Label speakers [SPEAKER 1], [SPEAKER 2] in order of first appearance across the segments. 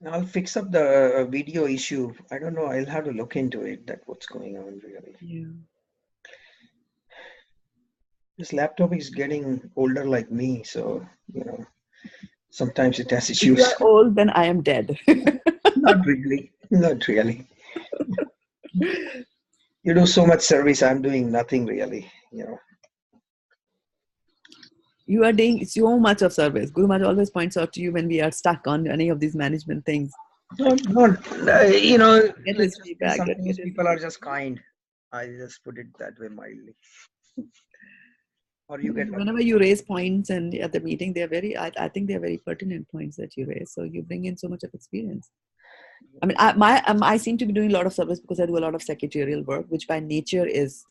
[SPEAKER 1] I'll fix up the video issue. I don't know. I'll have to look into it. That what's going on really.
[SPEAKER 2] Yeah.
[SPEAKER 1] This laptop is getting older like me, so sometimes it has
[SPEAKER 2] If you
[SPEAKER 1] issues.
[SPEAKER 2] are old, then I am dead.
[SPEAKER 1] Not really. Not really. You do so much service. I'm doing nothing really.
[SPEAKER 2] You are doing so much of service. Guru Maharaj always points out to you when we are stuck on any of these management things.
[SPEAKER 1] Not,
[SPEAKER 2] Get
[SPEAKER 1] let's
[SPEAKER 2] his
[SPEAKER 1] just say
[SPEAKER 2] feedback.
[SPEAKER 1] sometimes
[SPEAKER 2] Get his
[SPEAKER 1] people are
[SPEAKER 2] feedback.
[SPEAKER 1] just kind. I just put it that way mildly. Or you get
[SPEAKER 2] Whenever
[SPEAKER 1] lucky.
[SPEAKER 2] you raise points and at the meeting, they're very, I think they're very pertinent points that you raise. So you bring in so much of experience. I mean, I seem to be doing a lot of service because I do a lot of secretarial work, which by nature is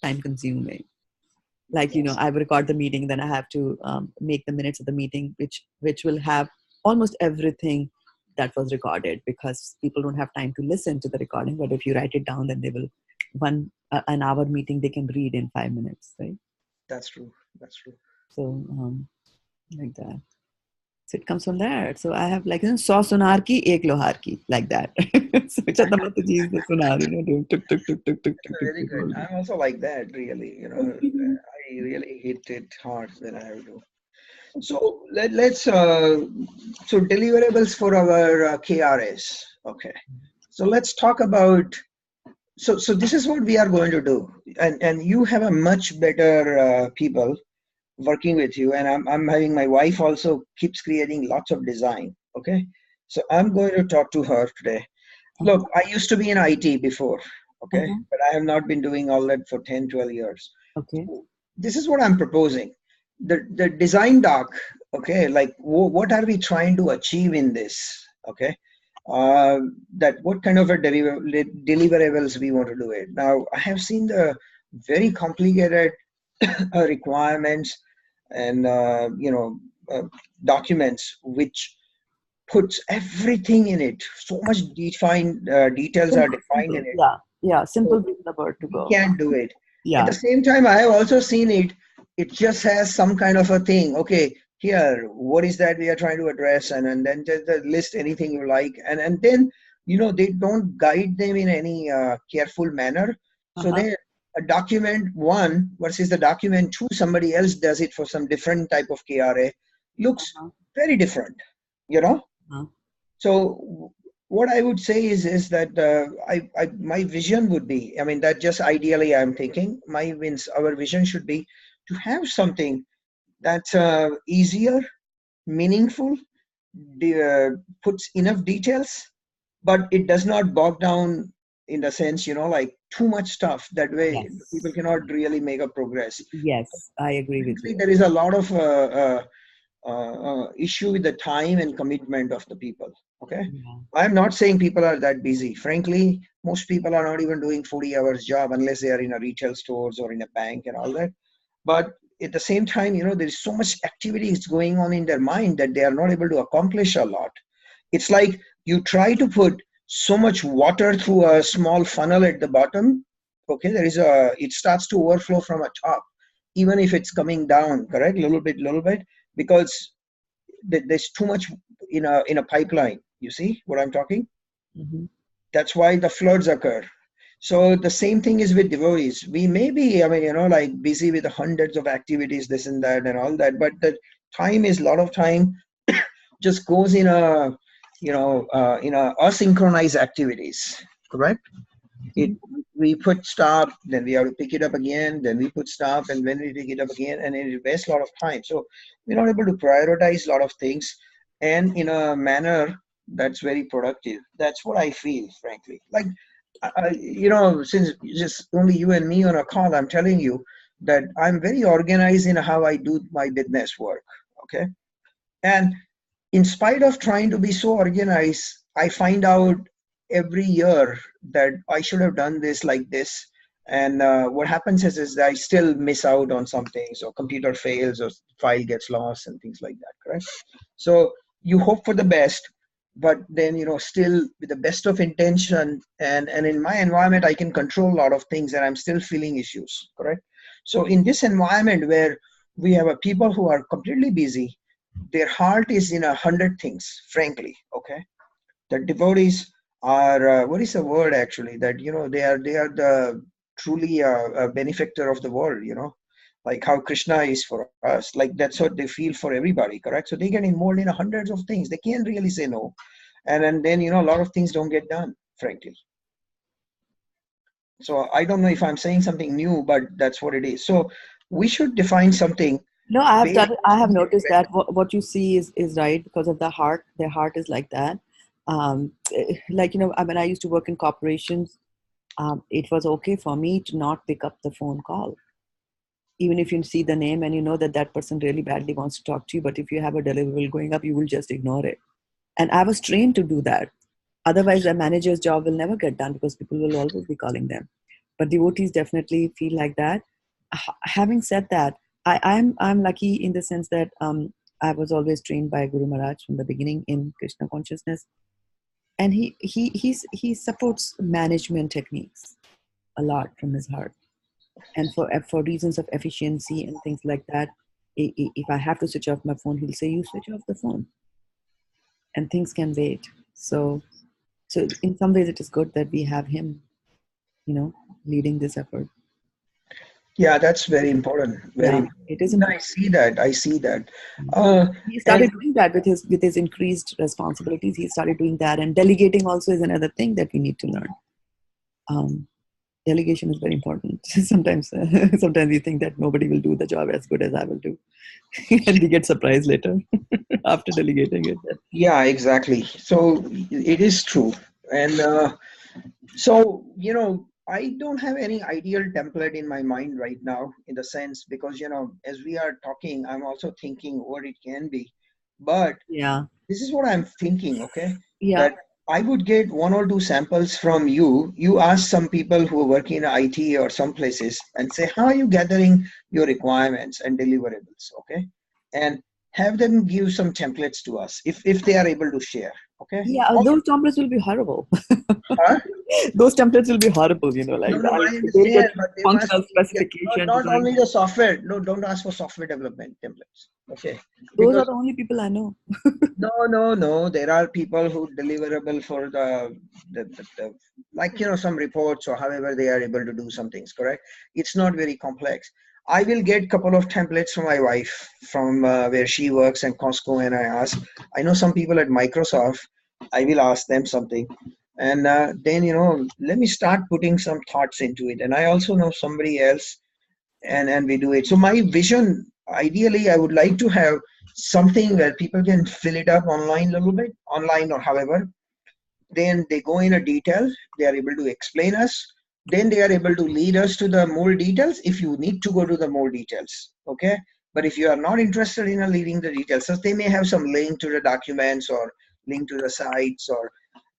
[SPEAKER 2] time consuming. Like
[SPEAKER 1] Yes,
[SPEAKER 2] I record the meeting, then I have to make the minutes of the meeting, which will have almost everything that was recorded, because people don't have time to listen to the recording. But if you write it down, then they will an hour meeting they can read in 5 minutes, right?
[SPEAKER 1] that's true. That's true.
[SPEAKER 2] So like that. So it comes from there. So I have like 100 sunar ki, ek lohar ki, like that. So Chhatrapati ji is the sunar, doing tuk tuk tuk tuk tuk tuk tuk
[SPEAKER 1] Very
[SPEAKER 2] tuk
[SPEAKER 1] good.
[SPEAKER 2] all day.
[SPEAKER 1] I'm also like that, really. I really hit it hard when I have to. So let's so deliverables for our KRS. Okay. So let's talk about. So this is what we are going to do, and you have a much better people working with you, and I'm having my wife also keeps creating lots of design. Okay. So I'm going to talk to her today.
[SPEAKER 2] Uh-huh.
[SPEAKER 1] Look, I used to be in IT before, okay,
[SPEAKER 2] Uh-huh.
[SPEAKER 1] but I have not been doing all that for 10, 12 years.
[SPEAKER 2] Okay.
[SPEAKER 1] So this is what I'm proposing. The design doc, okay, like what are we trying to achieve in this, okay? That what kind of a deliverables we want to do it. Now, I have seen the very complicated requirements and uh, documents which puts everything in it. So much defined details are
[SPEAKER 2] Simple,
[SPEAKER 1] defined in
[SPEAKER 2] simple.
[SPEAKER 1] it.
[SPEAKER 2] Yeah. Yeah. Simple
[SPEAKER 1] So
[SPEAKER 2] being the word to
[SPEAKER 1] we
[SPEAKER 2] go.
[SPEAKER 1] can't do it. At the
[SPEAKER 2] Yeah.
[SPEAKER 1] same time, I have also seen it. It just has some kind of a thing. Okay, here, what is that we are trying to address, and then just list anything you like, and then they don't guide them in any careful manner. So
[SPEAKER 2] Uh-huh.
[SPEAKER 1] they a document one versus the document two, somebody else does it for some different type of KRA, looks
[SPEAKER 2] Uh-huh.
[SPEAKER 1] very different. You know
[SPEAKER 2] Uh-huh.
[SPEAKER 1] so what I would say is that my vision would be, I mean, that just ideally I'm thinking, our vision should be to have something that's easier, meaningful, puts enough details, but it does not bog down in the sense, like too much stuff. That way, people
[SPEAKER 2] Yes.
[SPEAKER 1] cannot really make a progress.
[SPEAKER 2] Yes. I agree with
[SPEAKER 1] Frankly,
[SPEAKER 2] you.
[SPEAKER 1] there is a lot of issue with the time and commitment of the people. Okay,
[SPEAKER 2] Yeah.
[SPEAKER 1] I'm not saying people are that busy. Frankly, most people are not even doing 40 hours job unless they are in a retail stores or in a bank and all that. But at the same time, there's so much activity is going on in their mind that they are not able to accomplish a lot. It's like you try to put so much water through a small funnel at the bottom. Okay, it starts to overflow from a top, even if it's coming down, correct, little bit, because there's too much in a pipeline. You see what I'm talking?
[SPEAKER 2] Mm-hmm.
[SPEAKER 1] That's why the floods occur. So the same thing is with devotees. We may be, I mean, like busy with hundreds of activities, this and that and all that, but the time is a lot of time just goes in a asynchronized activities, correct? it
[SPEAKER 2] Mm-hmm.
[SPEAKER 1] We put stop, then we have to pick it up again, then we put stop, and then we pick it up again, and it wastes a lot of time. So we're not able to prioritize a lot of things and in a manner that's very productive. That's what I feel, frankly. Like, since just only you and me on a call, I'm telling you that I'm very organized in how I do my business work. Okay. And in spite of trying to be so organized, I find out every year that I should have done this like this. And what happens is I still miss out on some things, or computer fails, or file gets lost, and things like that. Correct. So you hope for the best, but then still with the best of intention, and in my environment, I can control a lot of things, and I'm still feeling issues. Correct. So in this environment where we have a people who are completely busy, their heart is in 100 things, frankly. Okay, the devotees are what is the word actually, that they are the truly a benefactor of the world, like how Krishna is for us, like that's what they feel for everybody, correct? So they get involved in hundreds of things, they can't really say no. And then a lot of things don't get done, frankly. So I don't know if I'm saying something new, but that's what it is. So we should define something
[SPEAKER 2] No, I have
[SPEAKER 1] based
[SPEAKER 2] done it.
[SPEAKER 1] on
[SPEAKER 2] I have
[SPEAKER 1] some
[SPEAKER 2] noticed
[SPEAKER 1] metric.
[SPEAKER 2] that what you see is right because of the heart. Their heart is like that. Like, I mean, I used to work in corporations. It was okay for me to not pick up the phone call, even if you see the name and you know that that person really badly wants to talk to you. But if you have a deliverable going up, you will just ignore it. And I was trained to do that. Otherwise, a manager's job will never get done because people will always be calling them. But devotees definitely feel like that. Having said that, I'm lucky in the sense that I was always trained by Guru Maharaj from the beginning in Krishna consciousness, and he supports management techniques a lot from his heart, and for reasons of efficiency and things like that. If I have to switch off my phone, he'll say, "You switch off the phone, and things can wait." So in some ways, it is good that we have him, leading this effort.
[SPEAKER 1] Yeah, that's very important. Very
[SPEAKER 2] Yeah,
[SPEAKER 1] important.
[SPEAKER 2] it is
[SPEAKER 1] Yeah, I
[SPEAKER 2] important.
[SPEAKER 1] see that. I see that. Uh,
[SPEAKER 2] He
[SPEAKER 1] and
[SPEAKER 2] started doing that with his increased responsibilities. He started doing that, and delegating also is another thing that we need to learn. Um, Delegation is very important. Sometimes we think that nobody will do the job as good as I will do, and we get surprised later after delegating it.
[SPEAKER 1] yeah, exactly. So it is true. And so, I don't have any ideal template in my mind right now, in the sense, because, as we are talking, I'm also thinking what it can be. But
[SPEAKER 2] Yeah,
[SPEAKER 1] this is what I'm thinking, okay?
[SPEAKER 2] yeah,
[SPEAKER 1] That I would get one or two samples from you. You ask some people who work in IT or some places and say, how are you gathering your requirements and deliverables, okay? And have them give some templates to us if they are able to share, okay?
[SPEAKER 2] yeah. Those templates will be horrible.
[SPEAKER 1] Huh?
[SPEAKER 2] Those templates will be horrible.
[SPEAKER 1] No,
[SPEAKER 2] Like
[SPEAKER 1] no,
[SPEAKER 2] I,
[SPEAKER 1] I
[SPEAKER 2] they'll get
[SPEAKER 1] understand, but they must
[SPEAKER 2] functional
[SPEAKER 1] be, yeah,
[SPEAKER 2] specification
[SPEAKER 1] not
[SPEAKER 2] design.
[SPEAKER 1] only the software. No, don't ask for software development templates, okay?
[SPEAKER 2] Those are
[SPEAKER 1] Because
[SPEAKER 2] the only people I know.
[SPEAKER 1] no, no, no. There are people who deliverable for the like some reports or however they are able to do some things. Correct. It's not very complex. I will get couple of templates from my wife from where she works in Costco, and I ask. I know some people at Microsoft. I will ask them something, and then let me start putting some thoughts into it. And I also know somebody else, and we do it. So my vision, ideally, I would like to have something where people can fill it up online a little bit, online or however. Then they go in a detail. They are able to explain us. Then they are able to lead us to the more details if you need to go to the more details. Okay. But if you are not interested in leading the details, so they may have some link to the documents or link to the sites, or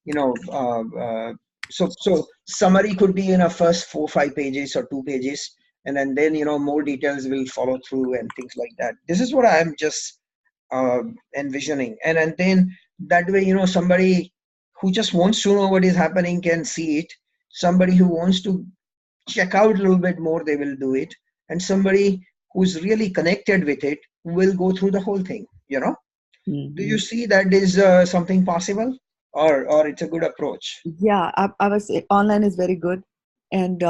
[SPEAKER 1] you know uh, uh, so summary could be in a first 4 5 pages or 2 pages, and then more details will follow through and things like that. This is what I'm just envisioning. And then that way somebody who just wants to know what is happening can see it. Somebody who wants to check out a little bit more, they will do it. And somebody who's really connected with it will go through the whole thing. Do you
[SPEAKER 2] Mhm.
[SPEAKER 1] see that is something possible, or it's a good approach?
[SPEAKER 2] Yeah, I was online is very good, and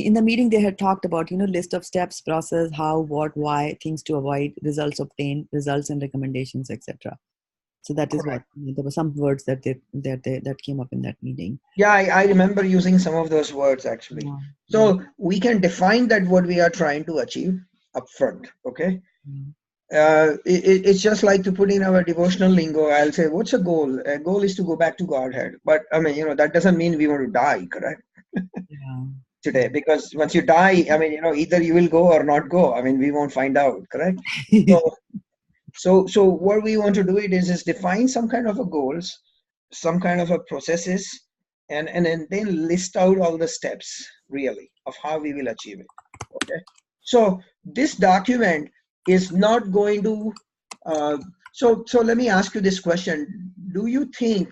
[SPEAKER 2] in the meeting they had talked about list of steps, process, how, what, why, things to avoid, results obtained, results and recommendations, etc. So that is what
[SPEAKER 1] Correct.
[SPEAKER 2] there were some words that came up in that meeting.
[SPEAKER 1] Yeah, I remember using some of those words actually.
[SPEAKER 2] Yeah, yeah,
[SPEAKER 1] So we can define that what we are trying to achieve upfront. Okay.
[SPEAKER 2] yeah.
[SPEAKER 1] It's just like to put in our devotional lingo. I'll say, what's a goal? A goal is to go back to Godhead. But I mean, that doesn't mean we want to die, correct?
[SPEAKER 2] Yeah.
[SPEAKER 1] Today, because once you die, I mean, either you will go or not go. I mean, we won't find out, correct? So, so what we want to do it is define some kind of a goals, some kind of a processes, and then list out all the steps really of how we will achieve it. Okay. So this document is not going to. Uh, so let me ask you this question: do you think,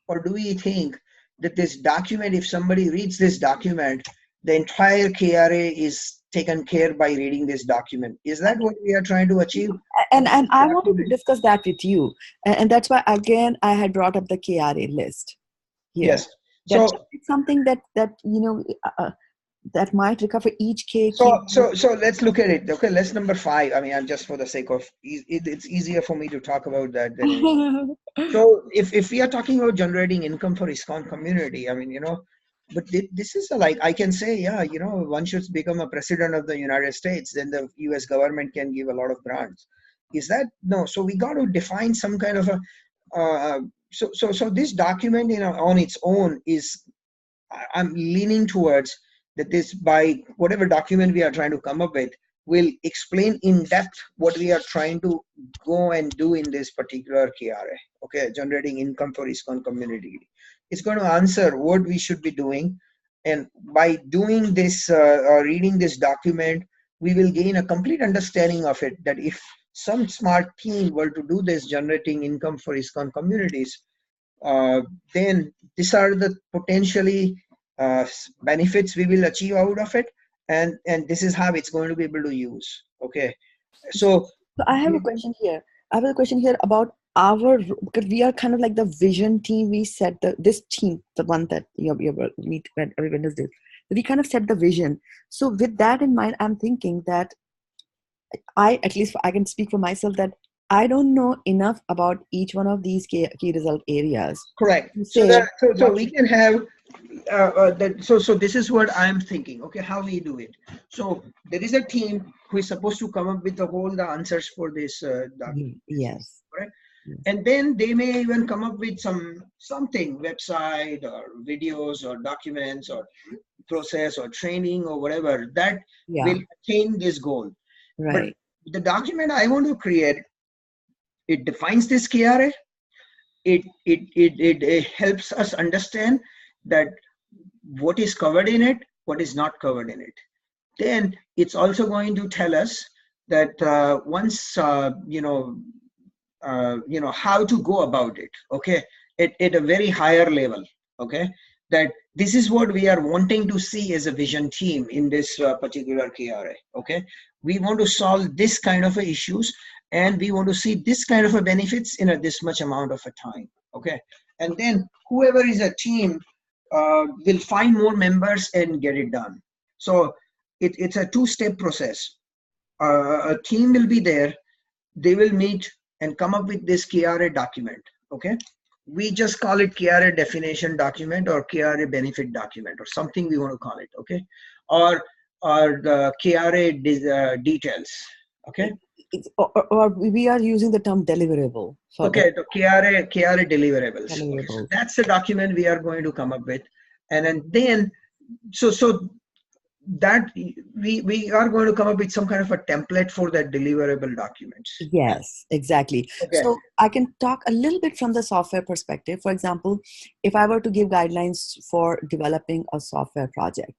[SPEAKER 1] or do we think that this document, if somebody reads this document, the entire KRA is taken care by reading this document. Is that what we are trying to achieve?
[SPEAKER 2] And I wanted to discuss that with you, and that's why again I had brought up the KRA list here.
[SPEAKER 1] Yes.
[SPEAKER 2] That
[SPEAKER 1] So
[SPEAKER 2] it's something that that might recover each
[SPEAKER 1] so let's look at it. Okay, let's number 5. I mean, I'm just for the sake of it's easier for me to talk about that than anything. So if we are talking about generating income for ISKCON community, I mean, but this is like, I can say, yeah, one should become a president of the United States, then the US government can give a lot of grants. Is that no? So we got to define some kind of a so this document, on its own is, I'm leaning towards that this, by whatever document we are trying to come up with, will explain in depth what we are trying to go and do in this particular KRA. Okay, generating income for ISKCON community. It's going to answer what we should be doing, and by doing this, reading this document, we will gain a complete understanding of it. That if some smart team were to do this, generating income for ISKCON communities, then these are the potentially benefits we will achieve out of it, and this is how it's going to be able to use. Okay, so
[SPEAKER 2] So I have a question here. I have a question here about because we are kind of like the vision team. We set this team, the one that you meet every Wednesday. We kind of set the vision. So with that in mind, I'm thinking that at least I can speak for myself, that I don't know enough about each one of these key result areas.
[SPEAKER 1] correct. So we can have that. So this is what I'm thinking. Okay, how we do it. So there is a team who is supposed to come up with the answers for this document.
[SPEAKER 2] Yes.
[SPEAKER 1] Correct. Yes. And then they may even come up with something, website or videos or documents or process or training or whatever that will attain this goal.
[SPEAKER 2] Right.
[SPEAKER 1] But the document I want to create, it defines this KRA. It helps us understand that what is covered in it, what is not covered in it. Then it's also going to tell us that once how to go about it. Okay, at a very higher level. Okay, that this is what we are wanting to see as a vision team in this particular KRA. Okay, we want to solve this kind of issues, and we want to see this kind of benefits in this much amount of a time. Okay, and then whoever is a team will find more members and get it done. So it's a two-step process. A team will be there. They will meet and come up with this KRA document. Okay, we just call it KRA definition document or KRA benefit document or something we want to call it. Okay, or the KRA details. Okay,
[SPEAKER 2] or we are using the term deliverable.
[SPEAKER 1] Okay, the KRA deliverables. Okay, so that's the document we are going to come up with, and then so that we are going to come up with some kind of a template for that deliverable documents.
[SPEAKER 2] Yes, exactly.
[SPEAKER 1] Okay.
[SPEAKER 2] So I can talk a little bit from the software perspective. For example, if I were to give guidelines for developing a software project,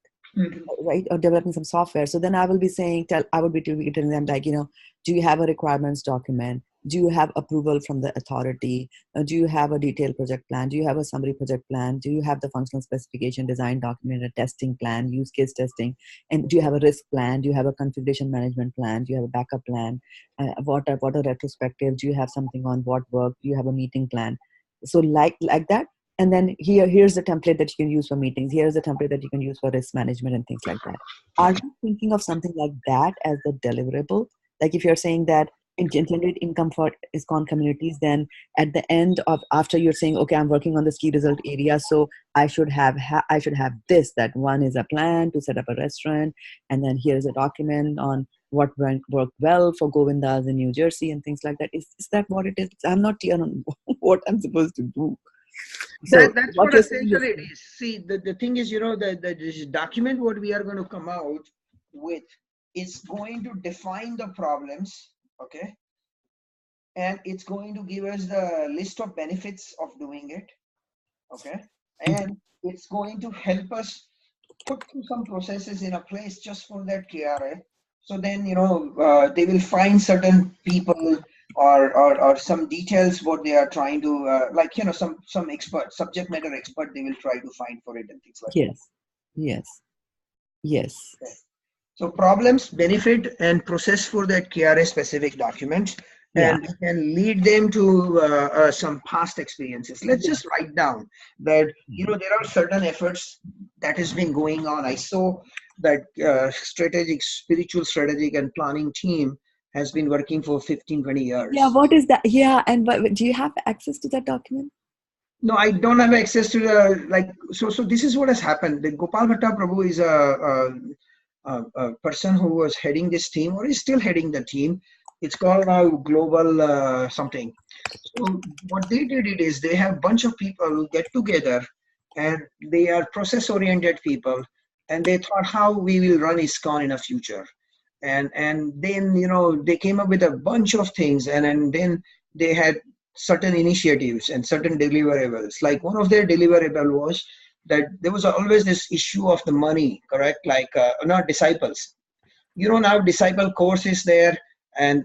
[SPEAKER 2] right, or developing some software, so then I will be saying, I would be telling them, like, do you have a requirements document? Do you have approval from the authority? Do you have a detailed project plan? Do you have a summary project plan? Do you have the functional specification, design document, a testing plan, use case testing? And do you have a risk plan? Do you have a configuration management plan? Do you have a backup plan? What a retrospective? Do you have something on what work? Do you have a meeting plan? So like that. And then here's the template that you can use for meetings. Here's the template that you can use for risk management and things like that. Are you thinking of something like that as the deliverable? Like if you're saying that generate income for ISKCON communities, then at the end of, after you're saying, okay, I'm working on this key result area, so I should have this, that one is a plan to set up a restaurant, and then here's a document on what worked well for Govindas in New Jersey and things like that. Is that what it is? I'm not clear on what I'm supposed to do.
[SPEAKER 1] So that's what essentially it is. See, the thing is, this document, what we are going to come out with is going to define the problems. Okay, and it's going to give us the list of benefits of doing it. Okay, and it's going to help us put some processes in a place just for that KRA. So then, they will find certain people or some details what they are trying to some expert, subject matter expert, they will try to find for it and things like that.
[SPEAKER 2] Yes.
[SPEAKER 1] Okay. So problems, benefit, and process for that KRA specific documents,
[SPEAKER 2] Yeah.
[SPEAKER 1] and we can lead them to some past experiences. Let's
[SPEAKER 2] Yeah.
[SPEAKER 1] just write down that there are certain efforts that has been going on. I saw that spiritual strategic and planning team has been working for 15, 20
[SPEAKER 2] Yeah.
[SPEAKER 1] years.
[SPEAKER 2] What is that? Yeah. And do you have access to that document?
[SPEAKER 1] No, I don't have access to the like. So this is what has happened. The Gopal Bhatta Prabhu is a person who was heading this team, or is still heading the team. It's called now Global something. So what they did it is they have a bunch of people who get together, and they are process-oriented people, and they thought how we will run ISKCON in the future, and then they came up with a bunch of things, and then they had certain initiatives and certain deliverables. Like one of their deliverable was that there was always this issue of the money, correct? Like not disciples. Now disciple course is there, and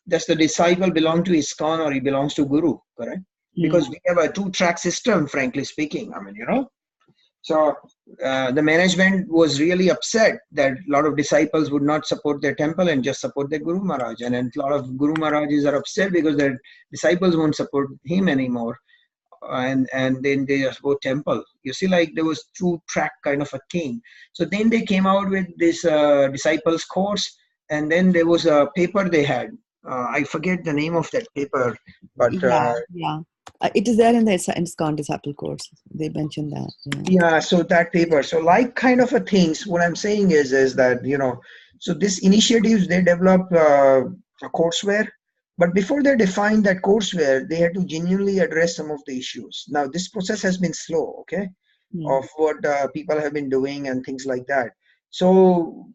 [SPEAKER 1] does the disciple belong to ISKCON or he belongs to Guru, correct? Because we have a two-track system, frankly speaking. I mean, so the management was really upset that a lot of disciples would not support their temple and just support their Guru Maharaj. And a lot of Guru Maharajas are upset because their disciples won't support him anymore. And then they just go temple. You see, like there was two-track kind of a thing. So then they came out with this disciples course, and then there was a paper they had. I forget the name of that paper, but
[SPEAKER 2] Yeah. Yeah. It is there in the ISKCON disciple course. They mentioned that. Yeah.
[SPEAKER 1] yeah, so that paper, so like kind of a things. What I'm saying is that so this initiatives they develop a courseware, but before they define that courseware, they had to genuinely address some of the issues. Now this process has been slow, okay,
[SPEAKER 2] Mm.
[SPEAKER 1] of what people have been doing and things like that. So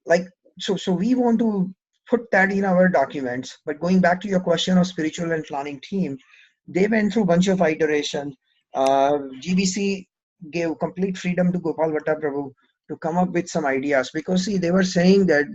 [SPEAKER 1] like so we want to put that in our documents. But going back to your question of spiritual and planning team, they went through a bunch of iteration. GBC gave complete freedom to Gopal Bhatta Prabhu to come up with some ideas, because see, they were saying that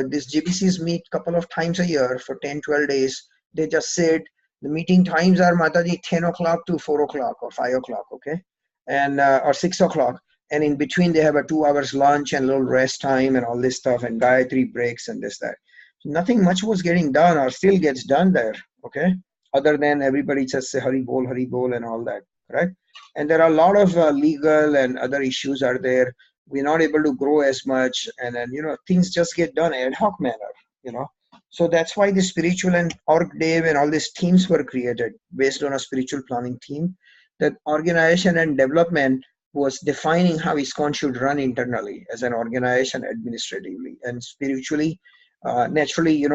[SPEAKER 1] these GBCs meet couple of times a year for 10, 12 days. They just sit. The meeting times are Mataji 10 o'clock to 4 o'clock or 5 o'clock, okay, and or 6 o'clock, and in between they have a 2 hours lunch and a little rest time and all this stuff and Gayatri breaks and this that. So nothing much was getting done or still gets done there, okay, other than everybody just say Hari Bol and all that, right? And there are a lot of legal and other issues are there. We're not able to grow as much, and then things just get done ad hoc manner, you know. So that's why the spiritual and org dev and all these teams were created based on a spiritual planning team. That organization and development was defining how ISKCON should run internally as an organization administratively and spiritually. Naturally,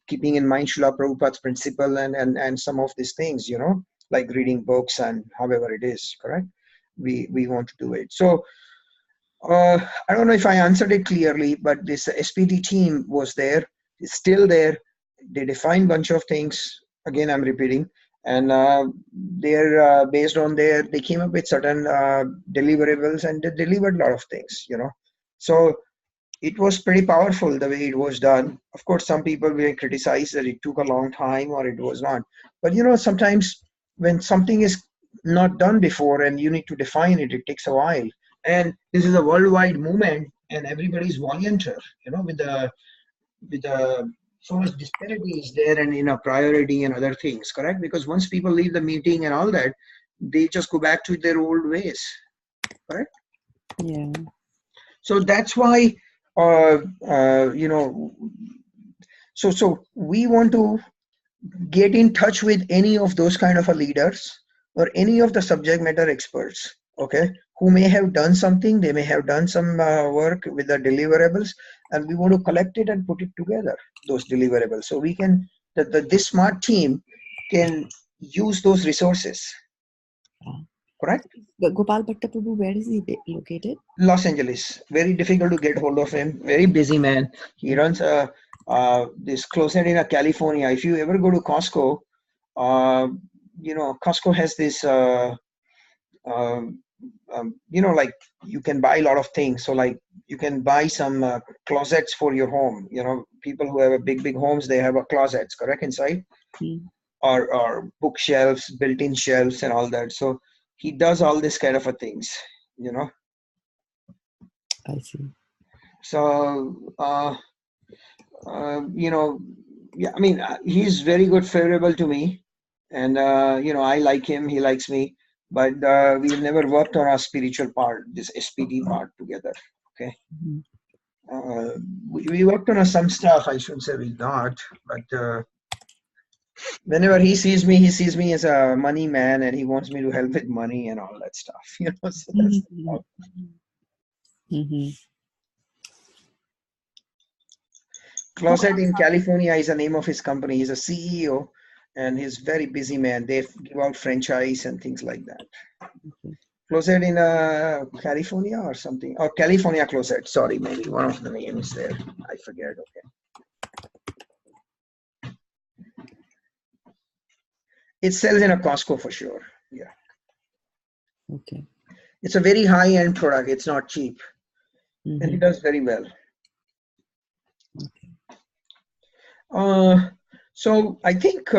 [SPEAKER 1] keeping in mind Srila Prabhupada's principle and some of these things, like reading books and however it is, correct? We want to do it. So I don't know if I answered it clearly, but this SPD team was there, it's still there. They defined bunch of things. Again, I'm repeating, and they're based on they came up with certain deliverables, and they delivered a lot of things. So it was pretty powerful the way it was done. Of course, some people will criticize that it took a long time or it was not. But sometimes when something is not done before and you need to define it, it takes a while. And this is a worldwide movement, and everybody's volunteer. With the so much disparity is there, and priority and other things, correct? Because once people leave the meeting and all that, they just go back to their old ways, correct?
[SPEAKER 2] Yeah.
[SPEAKER 1] So that's why uh, uh, you know so we want to get in touch with any of those kind of a leaders or any of the subject matter experts, okay, who may have done something. They may have done some work with the deliverables, and we want to collect it and put it together, those deliverables, so we can this smart team can use those resources, correct?
[SPEAKER 2] Gopal Bhatta Prabhu, where is he located?
[SPEAKER 1] Los Angeles. Very difficult to get hold of him. Very busy man. He runs this closet in California. If you ever go to Costco, uh, Costco has this, um, like you can buy a lot of things. So like you can buy some closets for your home. People who have a big homes, they have a closets, correct, inside,
[SPEAKER 2] Hmm.
[SPEAKER 1] or bookshelves, built-in shelves, and all that. So he does all this kind of a things. You know.
[SPEAKER 2] I see.
[SPEAKER 1] So, yeah, I mean, he's very good, favorable to me, and I like him, he likes me, but we've never worked on our spiritual part, this SPD part together. Okay,
[SPEAKER 2] Mhm.
[SPEAKER 1] we worked on some stuff. I shouldn't say we not, but whenever he sees me as a money man, and he wants me to help with money and all that stuff. So that's the
[SPEAKER 2] Mhm.
[SPEAKER 1] problem.
[SPEAKER 2] Mhm.
[SPEAKER 1] Closet in California is the name of his company. He's a CEO, and he's very busy man. They give out franchise and things like that.
[SPEAKER 2] Okay.
[SPEAKER 1] Closet in California or something, or California Closet. Sorry, maybe one of the names there. I forget. Okay, it sells in a Costco for sure. Yeah,
[SPEAKER 2] Okay.
[SPEAKER 1] it's a very high-end product. It's not cheap, and it
[SPEAKER 2] Mhm.
[SPEAKER 1] does very well.
[SPEAKER 2] Okay.
[SPEAKER 1] Uh, so I think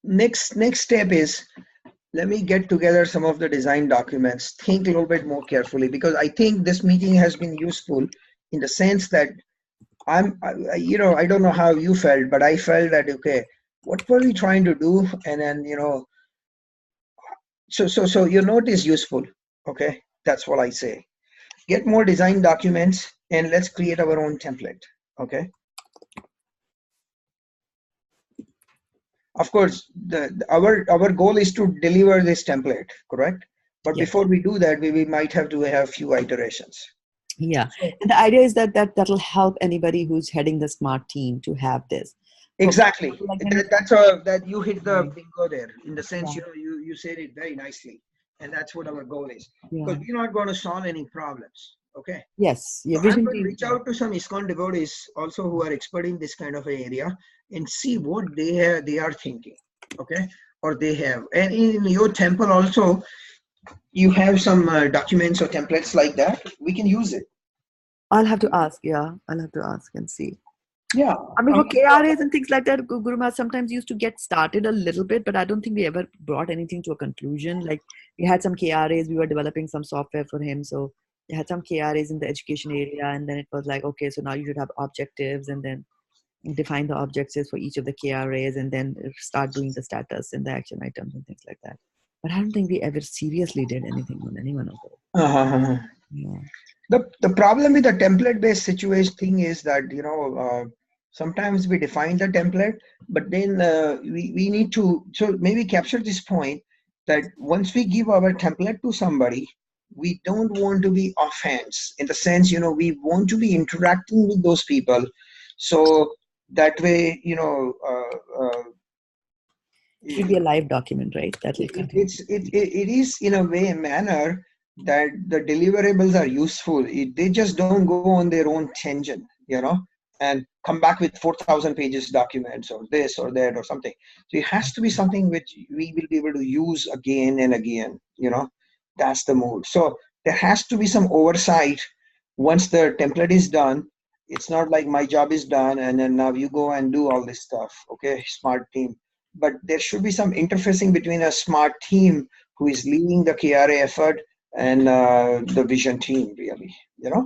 [SPEAKER 1] next step is, let me get together some of the design documents, think a little bit more carefully, because I think this meeting has been useful in the sense that I don't know how you felt, but I felt that, okay, what were we trying to do? And then, so your note is useful. Okay, that's what I say. Get more design documents and let's create our own template. Okay. Of course, our goal is to deliver this template, correct? But
[SPEAKER 2] Yes.
[SPEAKER 1] before we do that, we might have to have few iterations.
[SPEAKER 2] Yeah.
[SPEAKER 1] So
[SPEAKER 2] And the idea is that'll help anybody who's heading the smart team to have this. For
[SPEAKER 1] exactly,
[SPEAKER 2] like when we
[SPEAKER 1] that you hit the
[SPEAKER 2] right.
[SPEAKER 1] bingo there. In the sense,
[SPEAKER 2] Yeah.
[SPEAKER 1] you said it very nicely, and that's what our goal is.
[SPEAKER 2] Yeah.
[SPEAKER 1] Because we're not going to solve any problems. Okay.
[SPEAKER 2] Yes.
[SPEAKER 1] So
[SPEAKER 2] Yeah.
[SPEAKER 1] I'm
[SPEAKER 2] Vision
[SPEAKER 1] going to
[SPEAKER 2] team.
[SPEAKER 1] reach out to some ISKCON devotees also who are expert in this kind of an area and see what they are thinking. Okay. Or they have. And in your temple also, you have some documents or templates like that. We can use it.
[SPEAKER 2] I'll have to ask. Yeah. I'll have to ask and see.
[SPEAKER 1] Yeah.
[SPEAKER 2] I mean,
[SPEAKER 1] I
[SPEAKER 2] for
[SPEAKER 1] mean,
[SPEAKER 2] KRAs and things like that, Guru Maharaj sometimes used to get started a little bit, but I don't think we ever brought anything to a conclusion. Like we had some KRAs, we were developing some software for him, so we had some KRAs in the education area, and then it was like, okay, so now you should have objectives, and then define the objectives for each of the KRAs, and then start doing the status and the action items and things like that. But I don't think we ever seriously did anything on any one of those.
[SPEAKER 1] uh-huh.
[SPEAKER 2] Yeah.
[SPEAKER 1] The problem with the template based situation thing is that sometimes we define the template, but then we need to, so maybe capture this point that once we give our template to somebody, we don't want to be offhands, in the sense, we want to be interacting with those people, so that way,
[SPEAKER 2] Should be a live document, right? That will continue.
[SPEAKER 1] it is in a way a manner that the deliverables are useful. They just don't go on their own tangent, and come back with 4,000 pages documents or this or that or something. So it has to be something which we will be able to use again and again. That's the mood. So there has to be some oversight once the template is done. It's not like my job is done and then now you go and do all this stuff. Okay, smart team. But there should be some interfacing between a smart team who is leading the KRA effort and the vision team, really.
[SPEAKER 2] Yeah.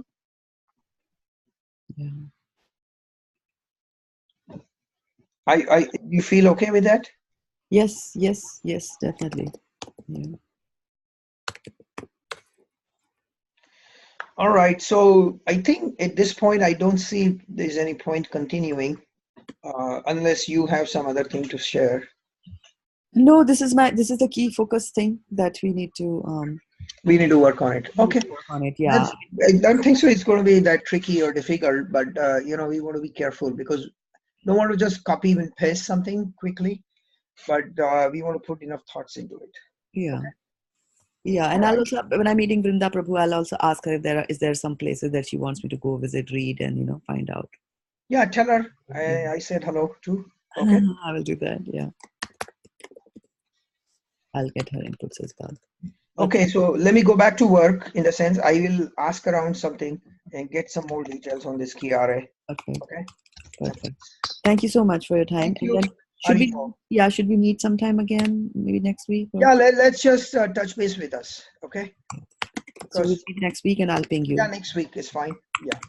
[SPEAKER 1] You feel okay with that?
[SPEAKER 2] Yes, yes, yes, definitely. Yeah.
[SPEAKER 1] All right. So I think at this point, I don't see there's any point continuing unless you have some other thing to share.
[SPEAKER 2] No, this is the key focus thing that
[SPEAKER 1] We need to work on it.
[SPEAKER 2] we need
[SPEAKER 1] Okay.
[SPEAKER 2] to work on it. Yeah.
[SPEAKER 1] I don't think so. It's going to be that tricky or difficult, but we want to be careful because don't want to just copy and paste something quickly, but we want to put enough thoughts into it.
[SPEAKER 2] Yeah.
[SPEAKER 1] Okay.
[SPEAKER 2] Yeah.
[SPEAKER 1] All
[SPEAKER 2] And I'll
[SPEAKER 1] right.
[SPEAKER 2] also when I'm meeting Vrinda Prabhu, I'll also ask her if is there some places that she wants me to go visit, read, and find out.
[SPEAKER 1] Yeah, tell her
[SPEAKER 2] Yeah.
[SPEAKER 1] I said hello too. Okay.
[SPEAKER 2] I will do that. Yeah. I'll get her inputs as well. Okay.
[SPEAKER 1] Okay, so let me go back to work in the sense I will ask around something and get some more details on this KRA.
[SPEAKER 2] Okay.
[SPEAKER 1] Okay.
[SPEAKER 2] Perfect. Thank you so much for your time.
[SPEAKER 1] Thank
[SPEAKER 2] And
[SPEAKER 1] you.
[SPEAKER 2] then
[SPEAKER 1] Hariko.
[SPEAKER 2] should we meet sometime again, maybe next week? Or,
[SPEAKER 1] Yeah, let's just touch base with us. Okay.
[SPEAKER 2] so we'll
[SPEAKER 1] Because,
[SPEAKER 2] meet next week and I'll ping
[SPEAKER 1] yeah,
[SPEAKER 2] you.
[SPEAKER 1] next week is fine. Yeah.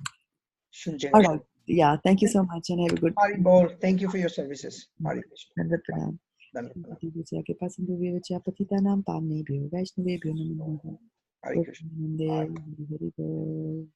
[SPEAKER 1] सुनचेगा
[SPEAKER 2] All right. Yeah. Thank you so much and have a good.
[SPEAKER 1] Hari Bol, thank you for your services. Hari Krishna.
[SPEAKER 2] Dandavat pranam.
[SPEAKER 1] Dandavat pranam.
[SPEAKER 2] Pati ke pasandu patitanam pamne bhyo Vaishnave bhyo namo namo.
[SPEAKER 1] Hari Krishna.
[SPEAKER 2] Nande Hari Bol.